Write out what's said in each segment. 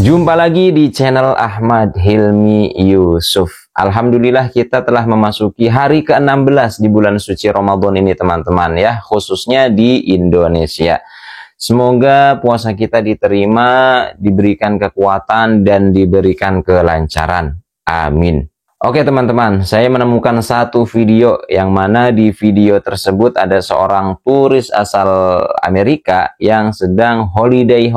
Jumpa lagi di channel Ahmad Hilmi Yusuf. Alhamdulillah kita telah memasuki hari ke-16 di bulan suci Ramadan ini teman-teman ya, khususnya di Indonesia. Semoga puasa kita diterima, diberikan kekuatan dan diberikan kelancaran. Amin. Oke teman-teman, saya menemukan satu video yang mana di video tersebut ada seorang turis asal Amerika yang sedang holiday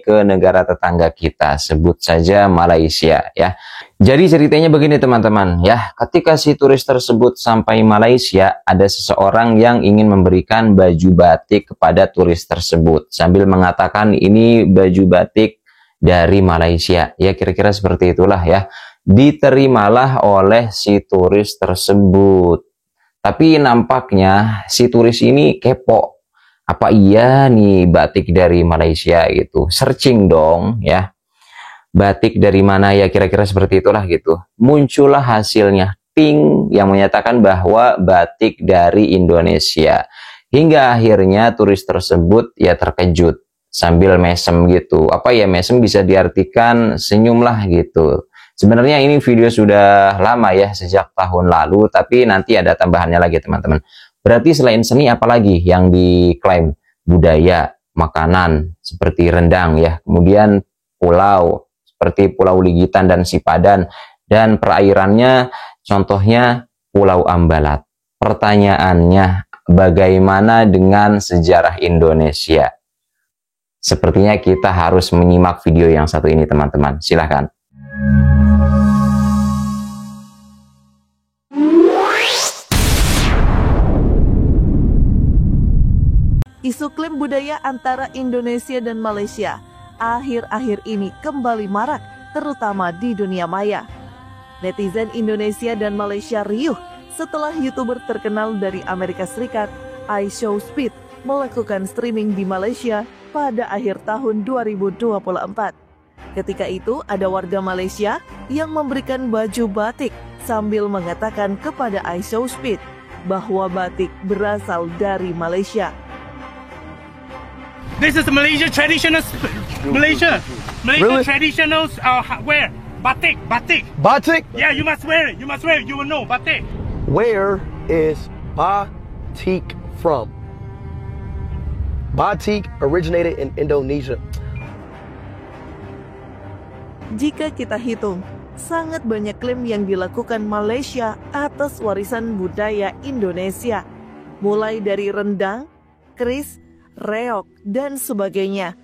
ke negara tetangga kita, sebut saja Malaysia ya. Jadi ceritanya begini teman-teman ya, ketika si turis tersebut sampai Malaysia, ada seseorang yang ingin memberikan baju batik kepada turis tersebut sambil mengatakan ini baju batik dari Malaysia. Ya kira-kira seperti itulah ya. Diterimalah oleh si turis tersebut. Tapi nampaknya si turis ini kepo. Apa iya nih batik dari Malaysia gitu? Searching dong ya. Batik dari mana ya, kira-kira seperti itulah gitu. Muncullah hasilnya ting yang menyatakan bahwa batik dari Indonesia. Hingga akhirnya turis tersebut ya terkejut sambil mesem gitu. Apa ya, mesem bisa diartikan senyumlah gitu. Sebenarnya ini video sudah lama ya, sejak tahun lalu, tapi nanti ada tambahannya lagi teman-teman. Berarti selain seni apalagi yang diklaim? Budaya, makanan seperti rendang ya, kemudian pulau seperti Pulau Ligitan dan Sipadan, dan perairannya contohnya Pulau Ambalat. Pertanyaannya, bagaimana dengan sejarah Indonesia? Sepertinya kita harus menyimak video yang satu ini teman-teman. Silahkan. Isu klaim budaya antara Indonesia dan Malaysia akhir-akhir ini kembali marak, terutama di dunia maya. Netizen Indonesia dan Malaysia riuh setelah YouTuber terkenal dari Amerika Serikat, iShowSpeed, melakukan streaming di Malaysia pada akhir tahun 2024. Ketika itu ada warga Malaysia yang memberikan baju batik sambil mengatakan kepada iShowSpeed bahwa batik berasal dari Malaysia. This is Malaysia traditional, Malaysia Really? traditional wear, batik. Batik? Yeah, you must wear it. You must wear it. You will know batik. Where is batik from? Batik originated in Indonesia. Jika kita hitung, sangat banyak klaim yang dilakukan Malaysia atas warisan budaya Indonesia, mulai dari rendang, keris, reok, dan sebagainya.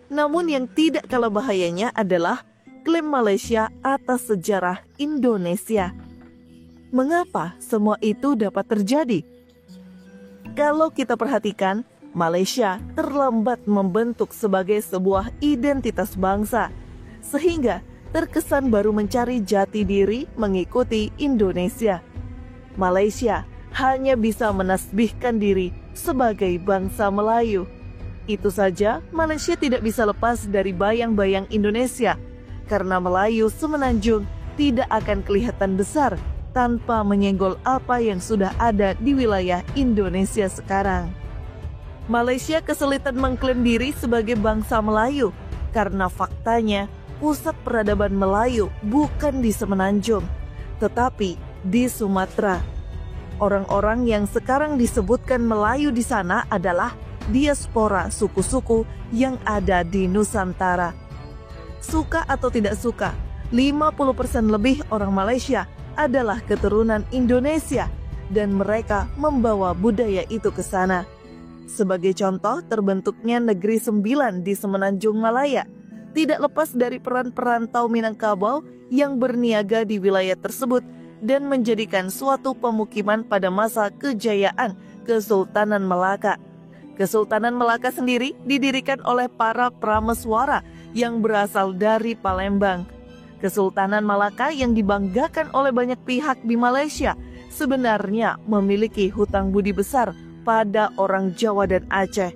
Namun yang tidak kalah bahayanya adalah klaim Malaysia atas sejarah Indonesia. Mengapa semua itu dapat terjadi? Kalau kita perhatikan, Malaysia terlambat membentuk sebagai sebuah identitas bangsa, sehingga terkesan baru mencari jati diri mengikuti Indonesia. Malaysia hanya bisa menasbihkan diri sebagai bangsa Melayu. Itu saja, Malaysia tidak bisa lepas dari bayang-bayang Indonesia, karena Melayu semenanjung tidak akan kelihatan besar tanpa menyenggol apa yang sudah ada di wilayah Indonesia sekarang. Malaysia kesulitan mengklaim diri sebagai bangsa Melayu, karena faktanya pusat peradaban Melayu bukan di Semenanjung, tetapi di Sumatera. Orang-orang yang sekarang disebutkan Melayu di sana adalah diaspora suku-suku yang ada di Nusantara. Suka atau tidak suka, 50% lebih orang Malaysia adalah keturunan Indonesia dan mereka membawa budaya itu ke sana. Sebagai contoh, terbentuknya Negeri Sembilan di Semenanjung Malaya tidak lepas dari peran perantau Minangkabau yang berniaga di wilayah tersebut dan menjadikan suatu pemukiman pada masa kejayaan Kesultanan Melaka. Kesultanan Melaka sendiri didirikan oleh para prameswara yang berasal dari Palembang. Kesultanan Malaka yang dibanggakan oleh banyak pihak di Malaysia sebenarnya memiliki hutang budi besar pada orang Jawa dan Aceh.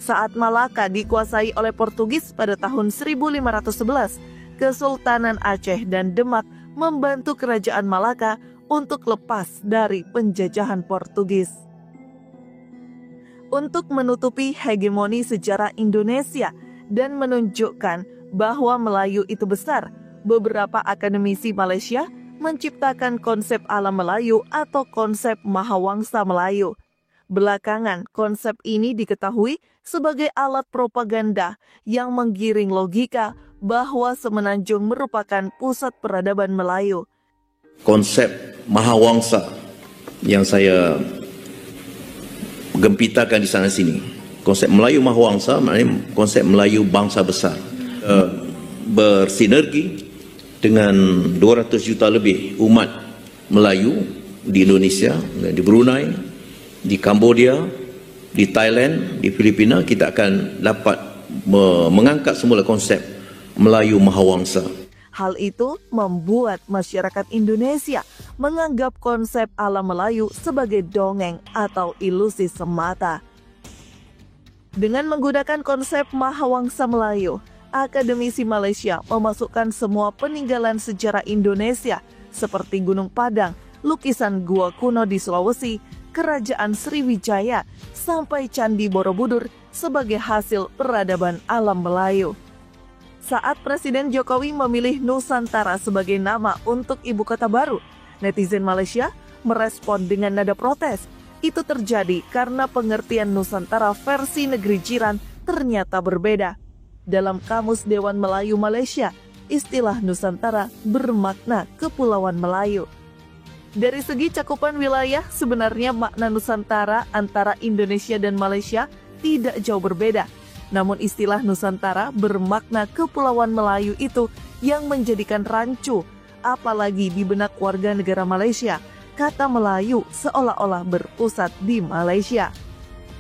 Saat Malaka dikuasai oleh Portugis pada tahun 1511, Kesultanan Aceh dan Demak membantu kerajaan Malaka untuk lepas dari penjajahan Portugis. Untuk menutupi hegemoni sejarah Indonesia dan menunjukkan bahwa Melayu itu besar, beberapa akademisi Malaysia menciptakan konsep alam Melayu atau konsep Mahawangsa Melayu. Belakangan, konsep ini diketahui sebagai alat propaganda yang menggiring logika bahwa Semenanjung merupakan pusat peradaban Melayu. Konsep Mahawangsa yang saya gempitakan di sana sini. Konsep Melayu Mahawangsa maknanya konsep Melayu bangsa besar. Bersinergi dengan 200 juta lebih umat Melayu di Indonesia, di Brunei, di Cambodia, di Thailand, di Filipina, kita akan dapat mengangkat semula konsep Melayu Mahawangsa. Hal itu membuat masyarakat Indonesia menganggap konsep alam Melayu sebagai dongeng atau ilusi semata. Dengan menggunakan konsep Mahawangsa Melayu, akademisi Malaysia memasukkan semua peninggalan sejarah Indonesia seperti Gunung Padang, lukisan gua kuno di Sulawesi, Kerajaan Sriwijaya, sampai Candi Borobudur sebagai hasil peradaban alam Melayu. Saat Presiden Jokowi memilih Nusantara sebagai nama untuk ibu kota baru, netizen Malaysia merespon dengan nada protes. Itu terjadi karena pengertian Nusantara versi negeri jiran ternyata berbeda. Dalam Kamus Dewan Melayu Malaysia, istilah Nusantara bermakna Kepulauan Melayu. Dari segi cakupan wilayah, sebenarnya makna Nusantara antara Indonesia dan Malaysia tidak jauh berbeda. Namun istilah Nusantara bermakna Kepulauan Melayu itu yang menjadikan rancu, apalagi di benak warga negara Malaysia. Kata Melayu seolah-olah berpusat di Malaysia.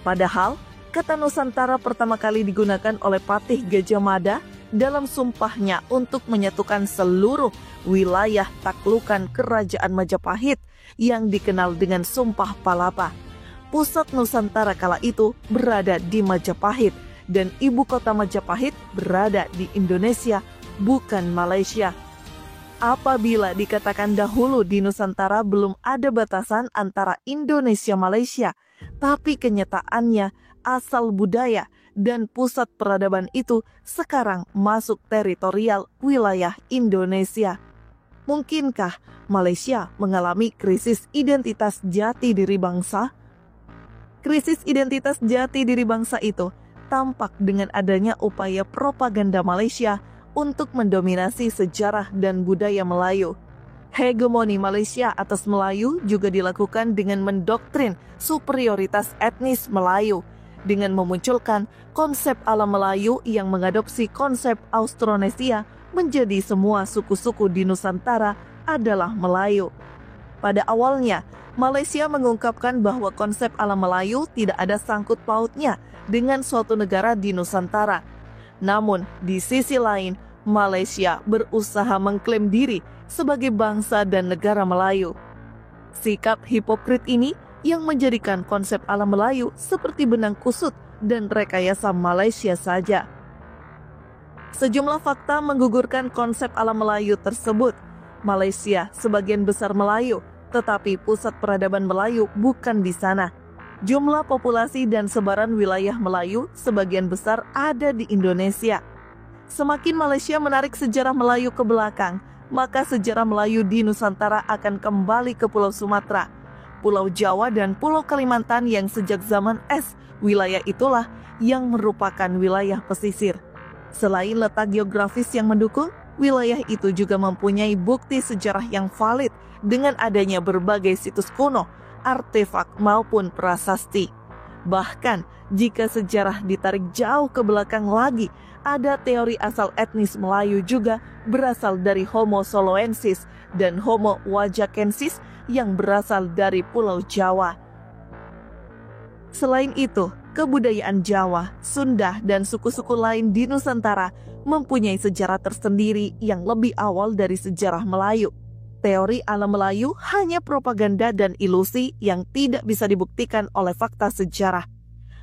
Padahal, kata Nusantara pertama kali digunakan oleh Patih Gajah Mada dalam sumpahnya untuk menyatukan seluruh wilayah taklukan Kerajaan Majapahit yang dikenal dengan Sumpah Palapa. Pusat Nusantara kala itu berada di Majapahit dan ibu kota Majapahit berada di Indonesia, bukan Malaysia. Apabila dikatakan dahulu di Nusantara belum ada batasan antara Indonesia-Malaysia, tapi kenyataannya asal budaya dan pusat peradaban itu sekarang masuk teritorial wilayah Indonesia. Mungkinkah Malaysia mengalami krisis identitas jati diri bangsa? Krisis identitas jati diri bangsa itu tampak dengan adanya upaya propaganda Malaysia untuk mendominasi sejarah dan budaya Melayu. Hegemoni Malaysia atas Melayu juga dilakukan dengan mendoktrin superioritas etnis Melayu, dengan memunculkan konsep alam Melayu yang mengadopsi konsep Austronesia menjadi semua suku-suku di Nusantara adalah Melayu. Pada awalnya, Malaysia mengungkapkan bahwa konsep alam Melayu tidak ada sangkut pautnya dengan suatu negara di Nusantara. Namun, di sisi lain, Malaysia berusaha mengklaim diri sebagai bangsa dan negara Melayu. Sikap hipokrit ini yang menjadikan konsep alam Melayu seperti benang kusut dan rekayasa Malaysia saja. Sejumlah fakta menggugurkan konsep alam Melayu tersebut. Malaysia sebagian besar Melayu, tetapi pusat peradaban Melayu bukan di sana. Jumlah populasi dan sebaran wilayah Melayu sebagian besar ada di Indonesia. Semakin Malaysia menarik sejarah Melayu ke belakang, maka sejarah Melayu di Nusantara akan kembali ke Pulau Sumatera, Pulau Jawa dan Pulau Kalimantan yang sejak zaman es, wilayah itulah yang merupakan wilayah pesisir. Selain letak geografis yang mendukung, wilayah itu juga mempunyai bukti sejarah yang valid dengan adanya berbagai situs kuno, artefak maupun prasasti. Bahkan, jika sejarah ditarik jauh ke belakang lagi, ada teori asal etnis Melayu juga berasal dari Homo soloensis dan Homo wajakensis yang berasal dari Pulau Jawa. Selain itu, kebudayaan Jawa, Sunda, dan suku-suku lain di Nusantara mempunyai sejarah tersendiri yang lebih awal dari sejarah Melayu. Teori alam Melayu hanya propaganda dan ilusi yang tidak bisa dibuktikan oleh fakta sejarah.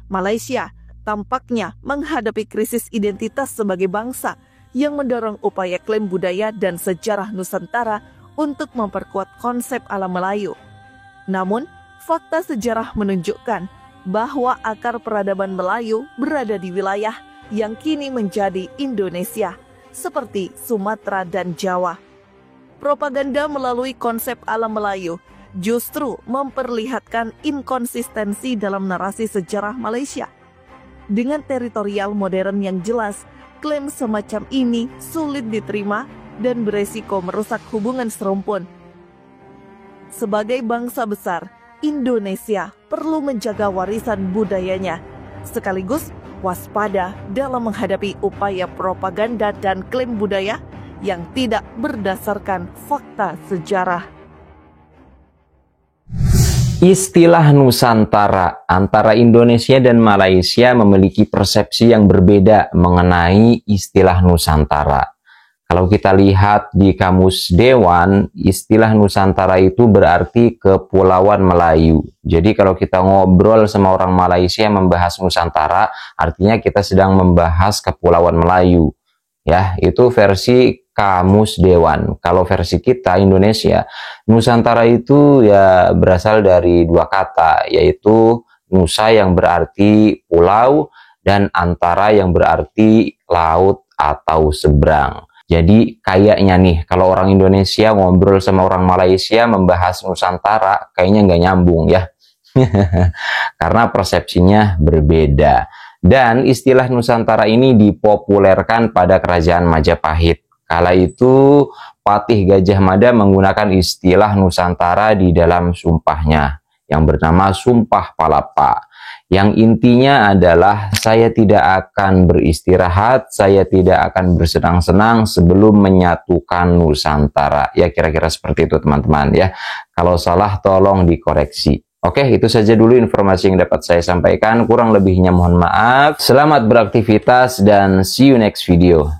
Malaysia tampaknya menghadapi krisis identitas sebagai bangsa yang mendorong upaya klaim budaya dan sejarah Nusantara untuk memperkuat konsep alam Melayu. Namun, fakta sejarah menunjukkan bahwa akar peradaban Melayu berada di wilayah yang kini menjadi Indonesia, seperti Sumatera dan Jawa. Propaganda melalui konsep ala Melayu justru memperlihatkan inkonsistensi dalam narasi sejarah Malaysia. Dengan teritorial modern yang jelas, klaim semacam ini sulit diterima dan beresiko merusak hubungan serumpun. Sebagai bangsa besar, Indonesia perlu menjaga warisan budayanya, sekaligus waspada dalam menghadapi upaya propaganda dan klaim budaya yang tidak berdasarkan fakta sejarah. Istilah Nusantara antara Indonesia dan Malaysia memiliki persepsi yang berbeda mengenai istilah Nusantara. Kalau kita lihat di Kamus Dewan, istilah Nusantara itu berarti Kepulauan Melayu. Jadi kalau kita ngobrol sama orang Malaysia membahas Nusantara, artinya kita sedang membahas Kepulauan Melayu. Ya, itu versi Kamus Dewan. Kalau versi kita Indonesia, Nusantara itu ya berasal dari dua kata, yaitu Nusa yang berarti pulau dan Antara yang berarti laut atau seberang. Jadi kayaknya nih kalau orang Indonesia ngobrol sama orang Malaysia membahas Nusantara kayaknya nggak nyambung ya. Karena persepsinya berbeda. Dan istilah Nusantara ini dipopulerkan pada kerajaan Majapahit. Kala itu Patih Gajah Mada menggunakan istilah Nusantara di dalam sumpahnya yang bernama Sumpah Palapa. Yang intinya adalah saya tidak akan beristirahat, saya tidak akan bersenang-senang sebelum menyatukan Nusantara. Ya kira-kira seperti itu teman-teman ya. Kalau salah tolong dikoreksi. Oke, itu saja dulu informasi yang dapat saya sampaikan. Kurang lebihnya mohon maaf. Selamat beraktivitas dan see you next video.